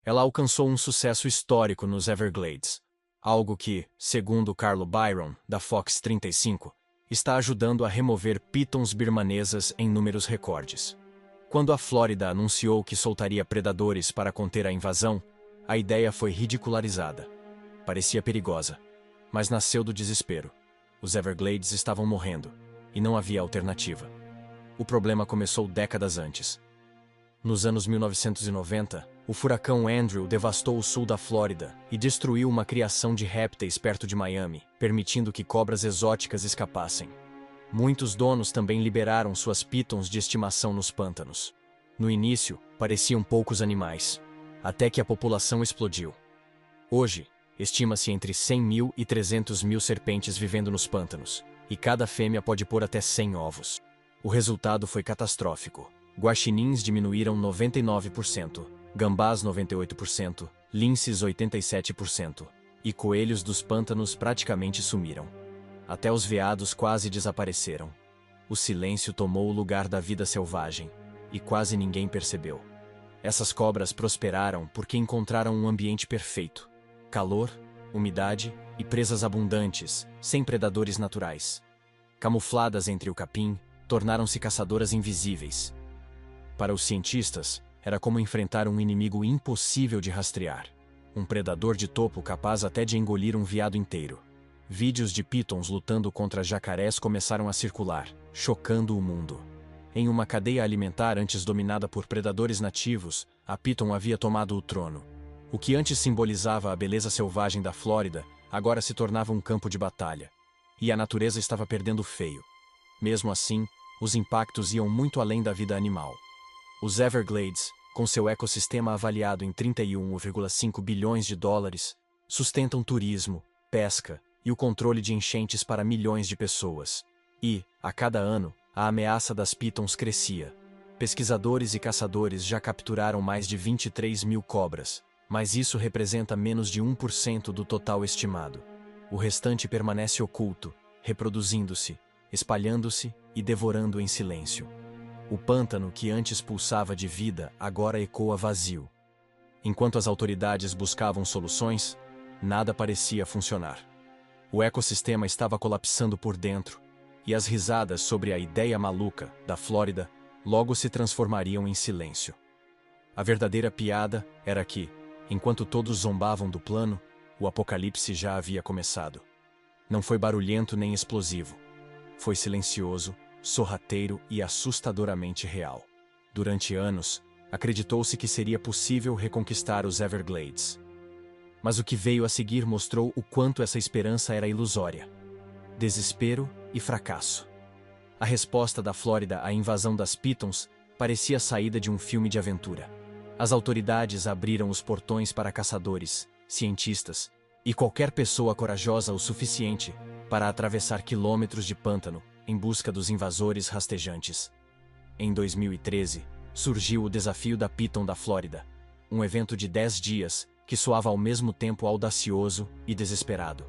Ela alcançou um sucesso histórico nos Everglades, algo que, segundo Carlo Byron, da Fox 35, está ajudando a remover pitons birmanesas em números recordes. Quando a Flórida anunciou que soltaria predadores para conter a invasão, a ideia foi ridicularizada. Parecia perigosa, mas nasceu do desespero. Os Everglades estavam morrendo, e não havia alternativa. O problema começou décadas antes. Nos anos 1990, o furacão Andrew devastou o sul da Flórida e destruiu uma criação de répteis perto de Miami, permitindo que cobras exóticas escapassem. Muitos donos também liberaram suas pitons de estimação nos pântanos. No início, pareciam poucos animais, até que a população explodiu. Hoje, estima-se entre 100 mil e 300 mil serpentes vivendo nos pântanos, e cada fêmea pode pôr até 100 ovos. O resultado foi catastrófico. Guaxinins diminuíram 99%, gambás 98%, linces 87%, e coelhos dos pântanos praticamente sumiram. Até os veados quase desapareceram. O silêncio tomou o lugar da vida selvagem, e quase ninguém percebeu. Essas cobras prosperaram porque encontraram um ambiente perfeito: calor, umidade e presas abundantes, sem predadores naturais. Camufladas entre o capim, tornaram-se caçadoras invisíveis. Para os cientistas, era como enfrentar um inimigo impossível de rastrear. Um predador de topo capaz até de engolir um veado inteiro. Vídeos de pitons lutando contra jacarés começaram a circular, chocando o mundo. Em uma cadeia alimentar antes dominada por predadores nativos, a piton havia tomado o trono. O que antes simbolizava a beleza selvagem da Flórida, agora se tornava um campo de batalha. E a natureza estava perdendo feio. Mesmo assim, os impactos iam muito além da vida animal. Os Everglades, com seu ecossistema avaliado em 31,5 bilhões de dólares, sustentam turismo, pesca e o controle de enchentes para milhões de pessoas. E, a cada ano, a ameaça das pitons crescia. Pesquisadores e caçadores já capturaram mais de 23 mil cobras, mas isso representa menos de 1% do total estimado. O restante permanece oculto, reproduzindo-se, espalhando-se e devorando em silêncio. O pântano que antes pulsava de vida agora ecoa vazio. Enquanto as autoridades buscavam soluções, nada parecia funcionar. O ecossistema estava colapsando por dentro, e as risadas sobre a ideia maluca da Flórida logo se transformariam em silêncio. A verdadeira piada era que, enquanto todos zombavam do plano, o apocalipse já havia começado. Não foi barulhento nem explosivo. Foi silencioso, sorrateiro e assustadoramente real. Durante anos, acreditou-se que seria possível reconquistar os Everglades. Mas o que veio a seguir mostrou o quanto essa esperança era ilusória. Desespero e fracasso. A resposta da Flórida à invasão das pitons parecia a saída de um filme de aventura. As autoridades abriram os portões para caçadores, cientistas e qualquer pessoa corajosa o suficiente para atravessar quilômetros de pântano em busca dos invasores rastejantes. Em 2013, surgiu o Desafio da Piton da Flórida, um evento de 10 dias que soava ao mesmo tempo audacioso e desesperado.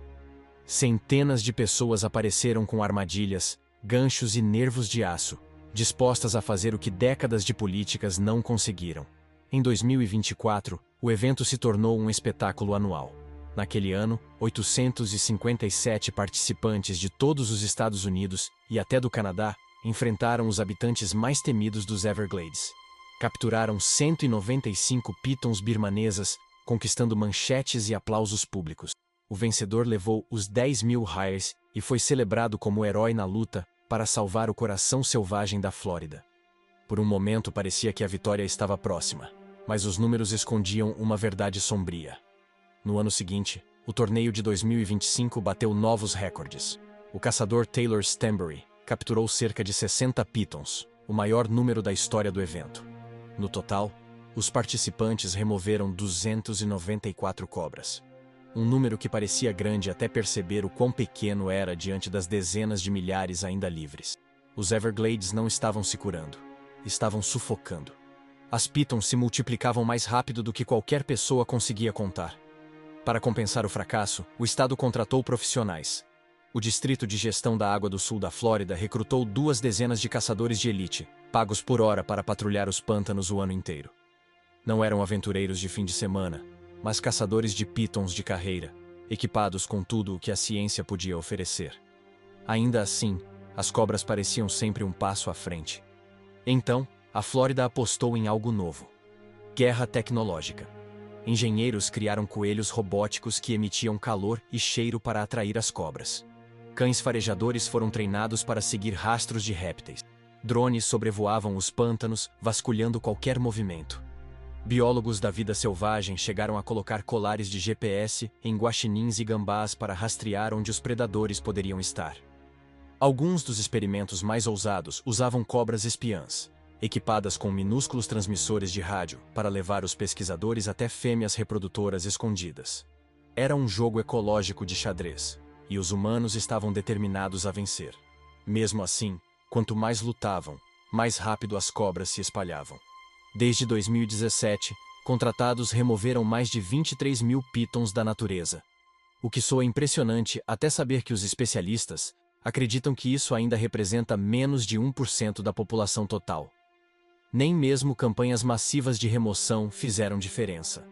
Centenas de pessoas apareceram com armadilhas, ganchos e nervos de aço, dispostas a fazer o que décadas de políticas não conseguiram. Em 2024, o evento se tornou um espetáculo anual. Naquele ano, 857 participantes de todos os Estados Unidos e até do Canadá enfrentaram os habitantes mais temidos dos Everglades. Capturaram 195 pitons birmanesas, conquistando manchetes e aplausos públicos. O vencedor levou os 10 mil hires e foi celebrado como herói na luta para salvar o coração selvagem da Flórida. Por um momento parecia que a vitória estava próxima, mas os números escondiam uma verdade sombria. No ano seguinte, o torneio de 2025 bateu novos recordes. O caçador Taylor Stanbury capturou cerca de 60 pitons, o maior número da história do evento. No total, os participantes removeram 294 cobras. Um número que parecia grande até perceber o quão pequeno era diante das dezenas de milhares ainda livres. Os Everglades não estavam se curando, estavam sufocando. As pitons se multiplicavam mais rápido do que qualquer pessoa conseguia contar. Para compensar o fracasso, o estado contratou profissionais. O Distrito de Gestão da Água do Sul da Flórida recrutou 2 dezenas de caçadores de elite, pagos por hora para patrulhar os pântanos o ano inteiro. Não eram aventureiros de fim de semana, mas caçadores de pitons de carreira, equipados com tudo o que a ciência podia oferecer. Ainda assim, as cobras pareciam sempre um passo à frente. Então, a Flórida apostou em algo novo: guerra tecnológica. Engenheiros criaram coelhos robóticos que emitiam calor e cheiro para atrair as cobras. Cães farejadores foram treinados para seguir rastros de répteis. Drones sobrevoavam os pântanos, vasculhando qualquer movimento. Biólogos da vida selvagem chegaram a colocar colares de GPS em guaxinins e gambás para rastrear onde os predadores poderiam estar. Alguns dos experimentos mais ousados usavam cobras espiãs, equipadas com minúsculos transmissores de rádio para levar os pesquisadores até fêmeas reprodutoras escondidas. Era um jogo ecológico de xadrez, e os humanos estavam determinados a vencer. Mesmo assim, quanto mais lutavam, mais rápido as cobras se espalhavam. Desde 2017, contratados removeram mais de 23 mil pitons da natureza. O que soa impressionante até saber que os especialistas acreditam que isso ainda representa menos de 1% da população total. Nem mesmo campanhas massivas de remoção fizeram diferença.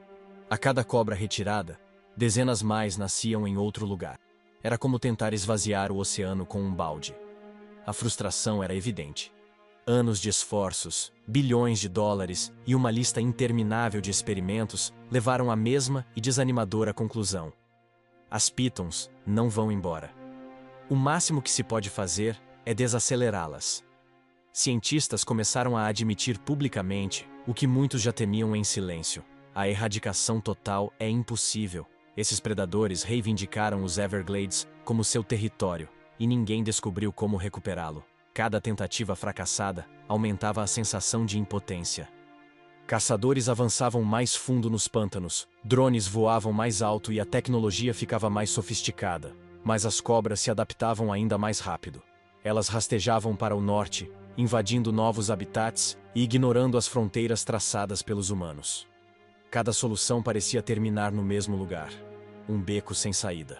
A cada cobra retirada, dezenas mais nasciam em outro lugar. Era como tentar esvaziar o oceano com um balde. A frustração era evidente. Anos de esforços, bilhões de dólares e uma lista interminável de experimentos levaram à mesma e desanimadora conclusão: as pitons não vão embora. O máximo que se pode fazer é desacelerá-las. Cientistas começaram a admitir publicamente o que muitos já temiam em silêncio: a erradicação total é impossível. Esses predadores reivindicaram os Everglades como seu território, e ninguém descobriu como recuperá-lo. Cada tentativa fracassada aumentava a sensação de impotência. Caçadores avançavam mais fundo nos pântanos, drones voavam mais alto e a tecnologia ficava mais sofisticada. Mas as cobras se adaptavam ainda mais rápido. Elas rastejavam para o norte, invadindo novos habitats e ignorando as fronteiras traçadas pelos humanos. Cada solução parecia terminar no mesmo lugar: um beco sem saída.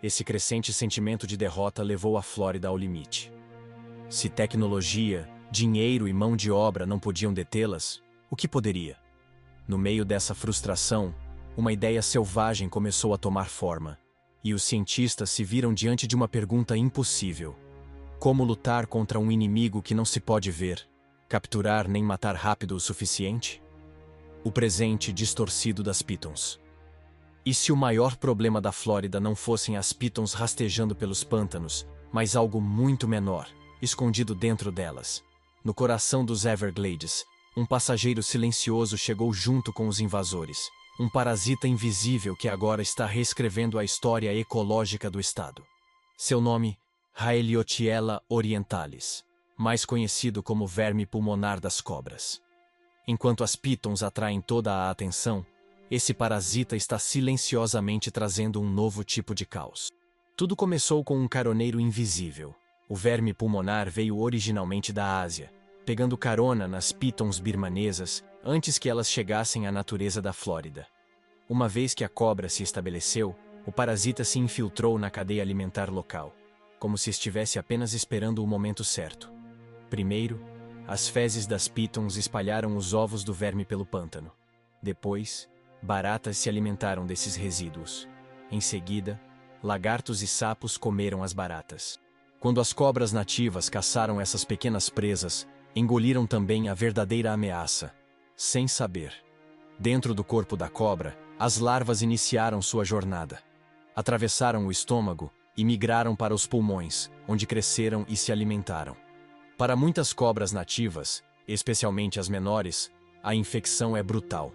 Esse crescente sentimento de derrota levou a Flórida ao limite. Se tecnologia, dinheiro e mão de obra não podiam detê-las, o que poderia? No meio dessa frustração, uma ideia selvagem começou a tomar forma, e os cientistas se viram diante de uma pergunta impossível: como lutar contra um inimigo que não se pode ver, capturar nem matar rápido o suficiente? O presente distorcido das pitons. E se o maior problema da Flórida não fossem as pitons rastejando pelos pântanos, mas algo muito menor, escondido dentro delas? No coração dos Everglades, um passageiro silencioso chegou junto com os invasores, um parasita invisível que agora está reescrevendo a história ecológica do estado. Seu nome, Raeliotiella orientalis, mais conhecido como verme pulmonar das cobras. Enquanto as pitons atraem toda a atenção, esse parasita está silenciosamente trazendo um novo tipo de caos. Tudo começou com um caroneiro invisível. O verme pulmonar veio originalmente da Ásia, pegando carona nas pitons birmanesas antes que elas chegassem à natureza da Flórida. Uma vez que a cobra se estabeleceu, o parasita se infiltrou na cadeia alimentar local, como se estivesse apenas esperando o momento certo. Primeiro, as fezes das pitons espalharam os ovos do verme pelo pântano. Depois, baratas se alimentaram desses resíduos. Em seguida, lagartos e sapos comeram as baratas. Quando as cobras nativas caçaram essas pequenas presas, engoliram também a verdadeira ameaça, sem saber. Dentro do corpo da cobra, as larvas iniciaram sua jornada. Atravessaram o estômago e migraram para os pulmões, onde cresceram e se alimentaram. Para muitas cobras nativas, especialmente as menores, a infecção é brutal.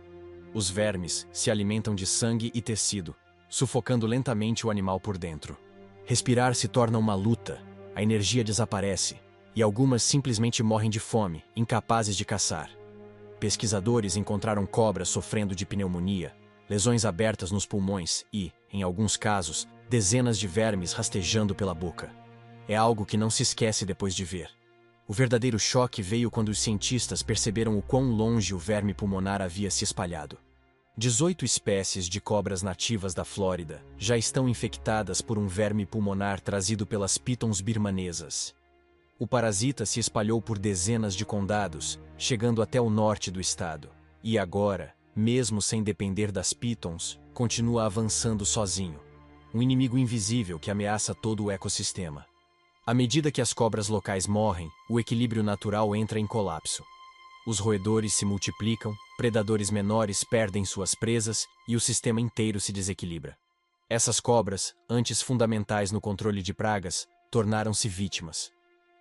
Os vermes se alimentam de sangue e tecido, sufocando lentamente o animal por dentro. Respirar se torna uma luta, a energia desaparece, e algumas simplesmente morrem de fome, incapazes de caçar. Pesquisadores encontraram cobras sofrendo de pneumonia, lesões abertas nos pulmões e, em alguns casos, dezenas de vermes rastejando pela boca. É algo que não se esquece depois de ver. O verdadeiro choque veio quando os cientistas perceberam o quão longe o verme pulmonar havia se espalhado. 18 espécies de cobras nativas da Flórida já estão infectadas por um verme pulmonar trazido pelas pitons birmanesas. O parasita se espalhou por dezenas de condados, chegando até o norte do estado. E agora, mesmo sem depender das Pythons, continua avançando sozinho. Um inimigo invisível que ameaça todo o ecossistema. À medida que as cobras locais morrem, o equilíbrio natural entra em colapso. Os roedores se multiplicam, predadores menores perdem suas presas e o sistema inteiro se desequilibra. Essas cobras, antes fundamentais no controle de pragas, tornaram-se vítimas.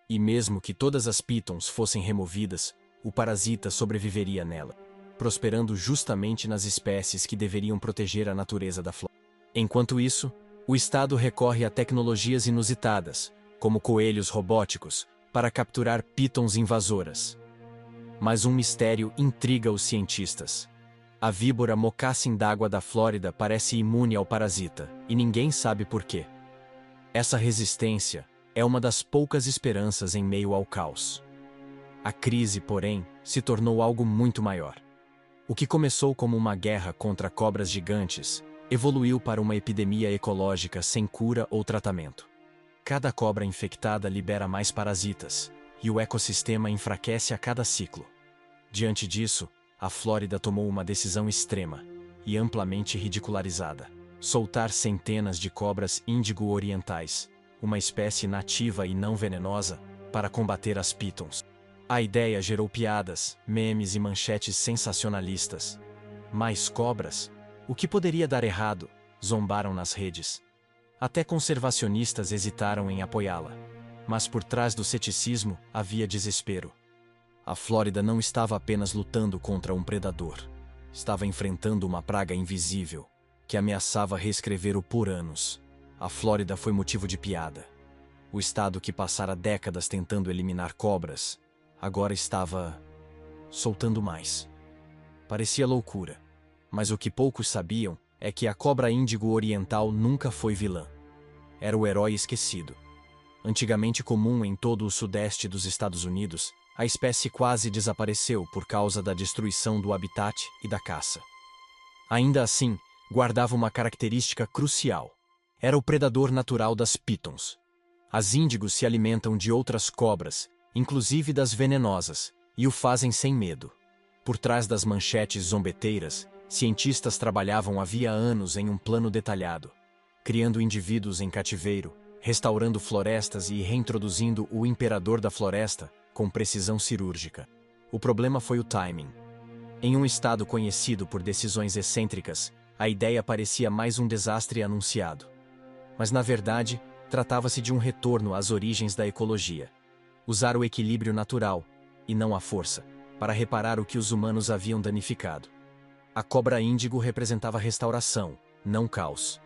E mesmo que todas as Pythons fossem removidas, o parasita sobreviveria nela, prosperando justamente nas espécies que deveriam proteger a natureza da flora. Enquanto isso, o Estado recorre a tecnologias inusitadas, como coelhos robóticos, para capturar Pythons invasoras. Mas um mistério intriga os cientistas. A víbora mocassin d'água da Flórida parece imune ao parasita, e ninguém sabe por quê. Essa resistência é uma das poucas esperanças em meio ao caos. A crise, porém, se tornou algo muito maior. O que começou como uma guerra contra cobras gigantes evoluiu para uma epidemia ecológica sem cura ou tratamento. Cada cobra infectada libera mais parasitas, e o ecossistema enfraquece a cada ciclo. Diante disso, a Flórida tomou uma decisão extrema e amplamente ridicularizada: soltar centenas de cobras índigo orientais, uma espécie nativa e não venenosa, para combater as Pythons. A ideia gerou piadas, memes e manchetes sensacionalistas. Mais cobras? O que poderia dar errado? Zombaram nas redes. Até conservacionistas hesitaram em apoiá-la. Mas por trás do ceticismo havia desespero. A Flórida não estava apenas lutando contra um predador. Estava enfrentando uma praga invisível, que ameaçava reescrever o por anos. A Flórida foi motivo de piada. O estado que passara décadas tentando eliminar cobras, agora estava soltando mais. Parecia loucura, mas o que poucos sabiam é que a cobra índigo oriental nunca foi vilã. Era o herói esquecido. Antigamente comum em todo o sudeste dos Estados Unidos, a espécie quase desapareceu por causa da destruição do habitat e da caça. Ainda assim, guardava uma característica crucial. Era o predador natural das Pythons. As índigos se alimentam de outras cobras, inclusive das venenosas, e o fazem sem medo. Por trás das manchetes zombeteiras, cientistas trabalhavam havia anos em um plano detalhado, criando indivíduos em cativeiro, restaurando florestas e reintroduzindo o imperador da floresta com precisão cirúrgica. O problema foi o timing. Em um estado conhecido por decisões excêntricas, a ideia parecia mais um desastre anunciado. Mas, na verdade, tratava-se de um retorno às origens da ecologia. Usar o equilíbrio natural, e não a força, para reparar o que os humanos haviam danificado. A cobra índigo representava restauração, não caos.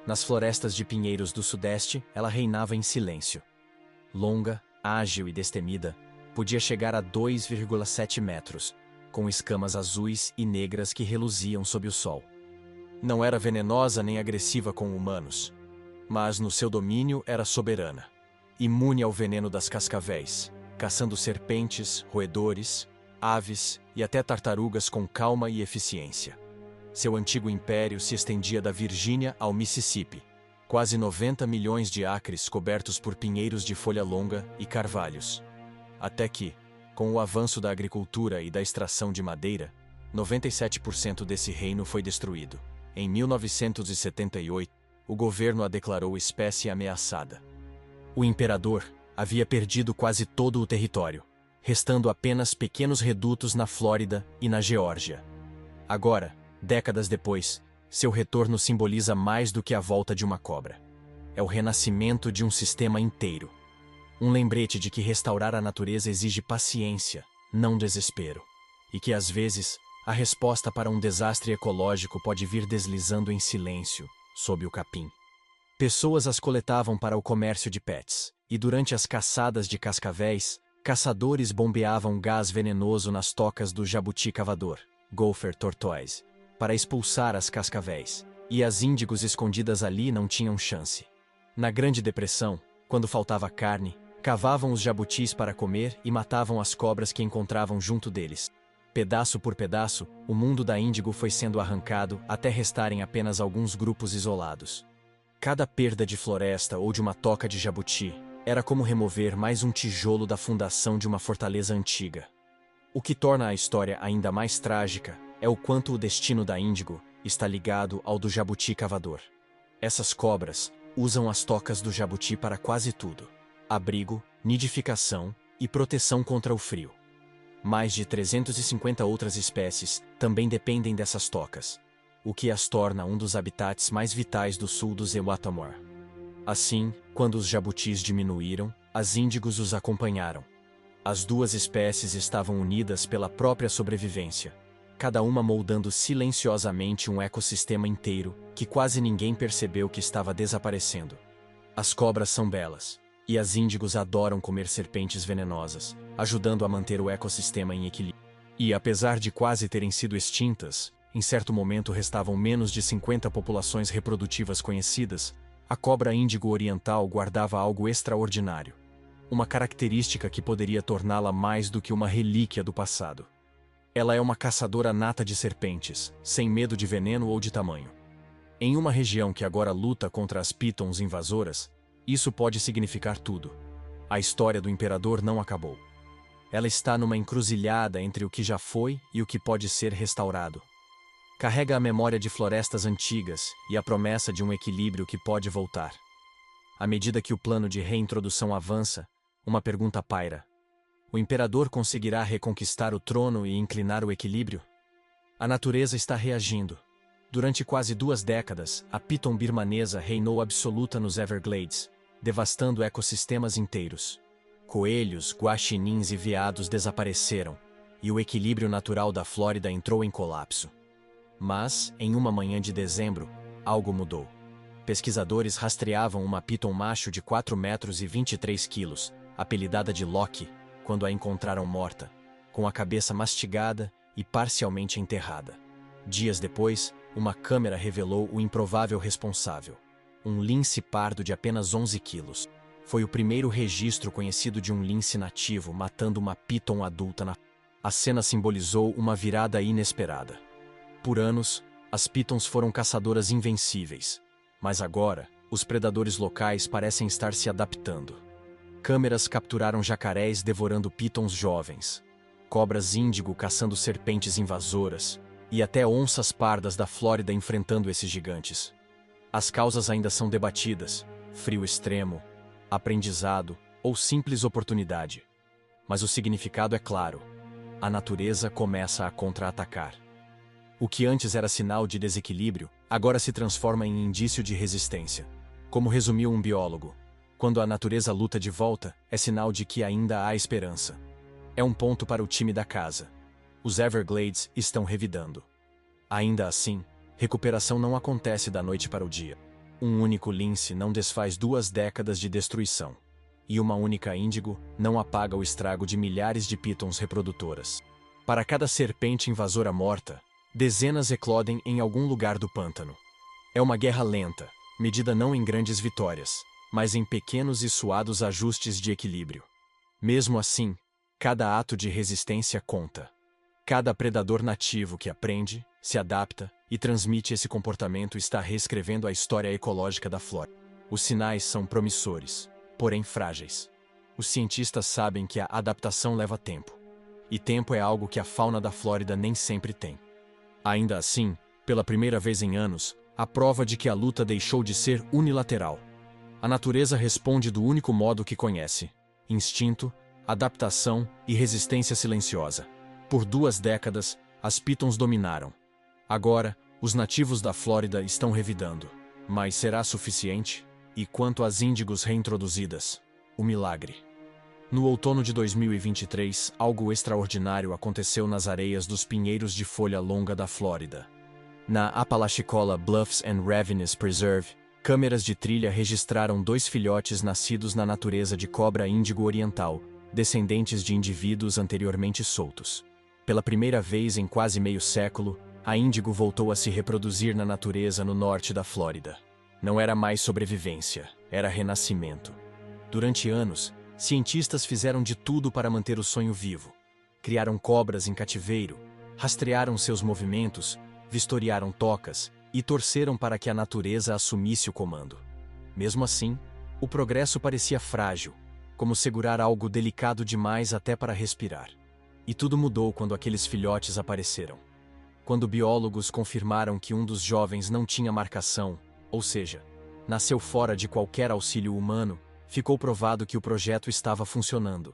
Nas florestas de pinheiros do sudeste, ela reinava em silêncio. Longa, ágil e destemida, podia chegar a 2,7 metros, com escamas azuis e negras que reluziam sob o sol. Não era venenosa nem agressiva com humanos, mas no seu domínio era soberana, imune ao veneno das cascavéis, caçando serpentes, roedores, aves e até tartarugas com calma e eficiência. Seu antigo império se estendia da Virgínia ao Mississippi, quase 90 milhões de acres cobertos por pinheiros de folha longa e carvalhos. Até que, com o avanço da agricultura e da extração de madeira, 97% desse reino foi destruído. Em 1978, o governo a declarou espécie ameaçada. O imperador havia perdido quase todo o território, restando apenas pequenos redutos na Flórida e na Geórgia. Agora, décadas depois, seu retorno simboliza mais do que a volta de uma cobra. É o renascimento de um sistema inteiro. Um lembrete de que restaurar a natureza exige paciência, não desespero. E que, às vezes, a resposta para um desastre ecológico pode vir deslizando em silêncio, sob o capim. Pessoas as coletavam para o comércio de pets, e durante as caçadas de cascavéis, caçadores bombeavam gás venenoso nas tocas do jabuti cavador, Gopher tortoise, para expulsar as cascavéis, e as índigos escondidas ali não tinham chance. Na Grande Depressão, quando faltava carne, cavavam os jabutis para comer e matavam as cobras que encontravam junto deles. Pedaço por pedaço, o mundo da índigo foi sendo arrancado até restarem apenas alguns grupos isolados. Cada perda de floresta ou de uma toca de jabuti era como remover mais um tijolo da fundação de uma fortaleza antiga. O que torna a história ainda mais trágica é o quanto o destino da índigo está ligado ao do jabuti cavador. Essas cobras usam as tocas do jabuti para quase tudo: abrigo, nidificação e proteção contra o frio. Mais de 350 outras espécies também dependem dessas tocas, o que as torna um dos habitats mais vitais do sul do Zeuatamor. Assim, quando os jabutis diminuíram, as índigos os acompanharam. As duas espécies estavam unidas pela própria sobrevivência, cada uma moldando silenciosamente um ecossistema inteiro que quase ninguém percebeu que estava desaparecendo. As cobras são belas, e as índigos adoram comer serpentes venenosas, ajudando a manter o ecossistema em equilíbrio. E apesar de quase terem sido extintas, em certo momento restavam menos de 50 populações reprodutivas conhecidas, a cobra índigo oriental guardava algo extraordinário. Uma característica que poderia torná-la mais do que uma relíquia do passado. Ela é uma caçadora nata de serpentes, sem medo de veneno ou de tamanho. Em uma região que agora luta contra as pitons invasoras, isso pode significar tudo. A história do imperador não acabou. Ela está numa encruzilhada entre o que já foi e o que pode ser restaurado. Carrega a memória de florestas antigas e a promessa de um equilíbrio que pode voltar. À medida que o plano de reintrodução avança, uma pergunta paira: o imperador conseguirá reconquistar o trono e inclinar o equilíbrio? A natureza está reagindo. Durante quase 2 décadas, a piton birmanesa reinou absoluta nos Everglades, devastando ecossistemas inteiros. Coelhos, guaxinins e veados desapareceram, e o equilíbrio natural da Flórida entrou em colapso. Mas, em uma manhã de dezembro, algo mudou. Pesquisadores rastreavam uma piton macho de 4 metros e 23 quilos, apelidada de Loki, quando a encontraram morta, com a cabeça mastigada e parcialmente enterrada. Dias depois, uma câmera revelou o improvável responsável: um lince pardo de apenas 11 quilos. Foi o primeiro registro conhecido de um lince nativo matando uma piton adulta. A cena simbolizou uma virada inesperada. Por anos, as pitons foram caçadoras invencíveis, mas agora, os predadores locais parecem estar se adaptando. Câmeras capturaram jacarés devorando pitons jovens, cobras índigo caçando serpentes invasoras, e até onças pardas da Flórida enfrentando esses gigantes. As causas ainda são debatidas: frio extremo, aprendizado ou simples oportunidade. Mas o significado é claro: a natureza começa a contra-atacar. O que antes era sinal de desequilíbrio, agora se transforma em indício de resistência. Como resumiu um biólogo: quando a natureza luta de volta, é sinal de que ainda há esperança. É um ponto para o time da casa. Os Everglades estão revidando. Ainda assim, recuperação não acontece da noite para o dia. Um único lince não desfaz 2 décadas de destruição. E uma única índigo não apaga o estrago de milhares de pitons reprodutoras. Para cada serpente invasora morta, dezenas eclodem em algum lugar do pântano. É uma guerra lenta, medida não em grandes vitórias, mas em pequenos e suados ajustes de equilíbrio. Mesmo assim, cada ato de resistência conta. Cada predador nativo que aprende, se adapta e transmite esse comportamento está reescrevendo a história ecológica da Flórida. Os sinais são promissores, porém frágeis. Os cientistas sabem que a adaptação leva tempo. E tempo é algo que a fauna da Flórida nem sempre tem. Ainda assim, pela primeira vez em anos, há prova de que a luta deixou de ser unilateral. A natureza responde do único modo que conhece: instinto, adaptação e resistência silenciosa. Por 2 décadas, as pitons dominaram. Agora, os nativos da Flórida estão revidando. Mas será suficiente? E quanto às índigos reintroduzidas? O milagre. No outono de 2023, algo extraordinário aconteceu nas areias dos pinheiros de folha longa da Flórida. Na Apalachicola Bluffs and Ravines Preserve, câmeras de trilha registraram 2 filhotes nascidos na natureza de cobra índigo oriental, descendentes de indivíduos anteriormente soltos. Pela primeira vez em quase meio século, a índigo voltou a se reproduzir na natureza no norte da Flórida. Não era mais sobrevivência, era renascimento. Durante anos, cientistas fizeram de tudo para manter o sonho vivo. Criaram cobras em cativeiro, rastrearam seus movimentos, vistoriaram tocas e torceram para que a natureza assumisse o comando. Mesmo assim, o progresso parecia frágil, como segurar algo delicado demais até para respirar. E tudo mudou quando aqueles filhotes apareceram. Quando biólogos confirmaram que um dos jovens não tinha marcação, ou seja, nasceu fora de qualquer auxílio humano, ficou provado que o projeto estava funcionando.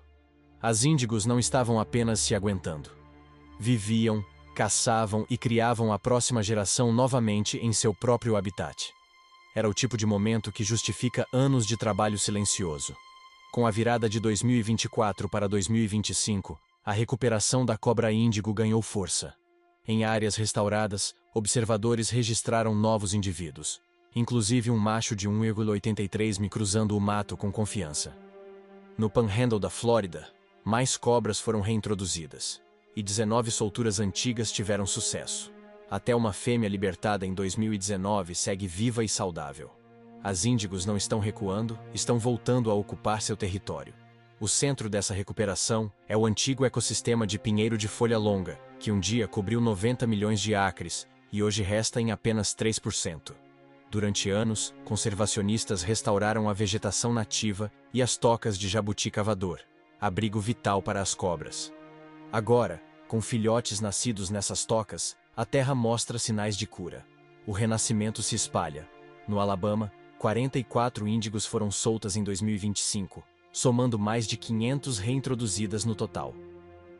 As índigos não estavam apenas se aguentando. Viviam, caçavam e criavam a próxima geração novamente em seu próprio habitat. Era o tipo de momento que justifica anos de trabalho silencioso. Com a virada de 2024 para 2025, a recuperação da cobra índigo ganhou força. Em áreas restauradas, observadores registraram novos indivíduos, inclusive um macho de 1,83 m cruzando o mato com confiança. No Panhandle da Flórida, mais cobras foram reintroduzidas, e 19 solturas antigas tiveram sucesso. Até uma fêmea libertada em 2019 segue viva e saudável. As índigos não estão recuando, estão voltando a ocupar seu território. O centro dessa recuperação é o antigo ecossistema de pinheiro de folha longa, que um dia cobriu 90 milhões de acres e hoje resta em apenas 3%. Durante anos, conservacionistas restauraram a vegetação nativa e as tocas de jabuti cavador, abrigo vital para as cobras. Agora, com filhotes nascidos nessas tocas, a terra mostra sinais de cura. O renascimento se espalha. No Alabama, 44 índigos foram soltas em 2025, somando mais de 500 reintroduzidas no total.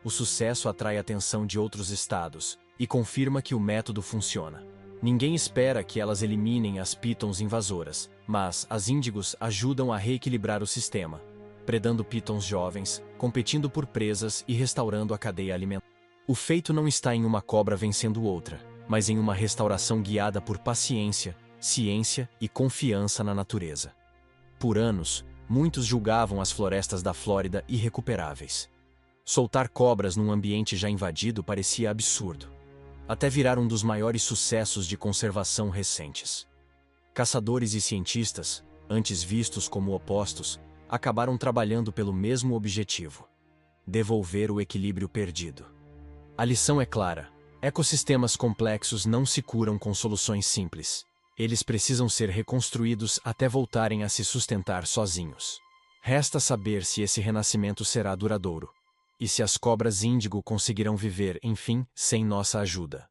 O sucesso atrai a atenção de outros estados e confirma que o método funciona. Ninguém espera que elas eliminem as pitons invasoras, mas as índigos ajudam a reequilibrar o sistema, predando pitons jovens, competindo por presas e restaurando a cadeia alimentar. O feito não está em uma cobra vencendo outra, mas em uma restauração guiada por paciência, ciência e confiança na natureza. Por anos, muitos julgavam as florestas da Flórida irrecuperáveis. Soltar cobras num ambiente já invadido parecia absurdo, até virar um dos maiores sucessos de conservação recentes. Caçadores e cientistas, antes vistos como opostos, acabaram trabalhando pelo mesmo objetivo: devolver o equilíbrio perdido. A lição é clara: ecossistemas complexos não se curam com soluções simples. Eles precisam ser reconstruídos até voltarem a se sustentar sozinhos. Resta saber se esse renascimento será duradouro. E se as cobras índigo conseguirão viver, enfim, sem nossa ajuda.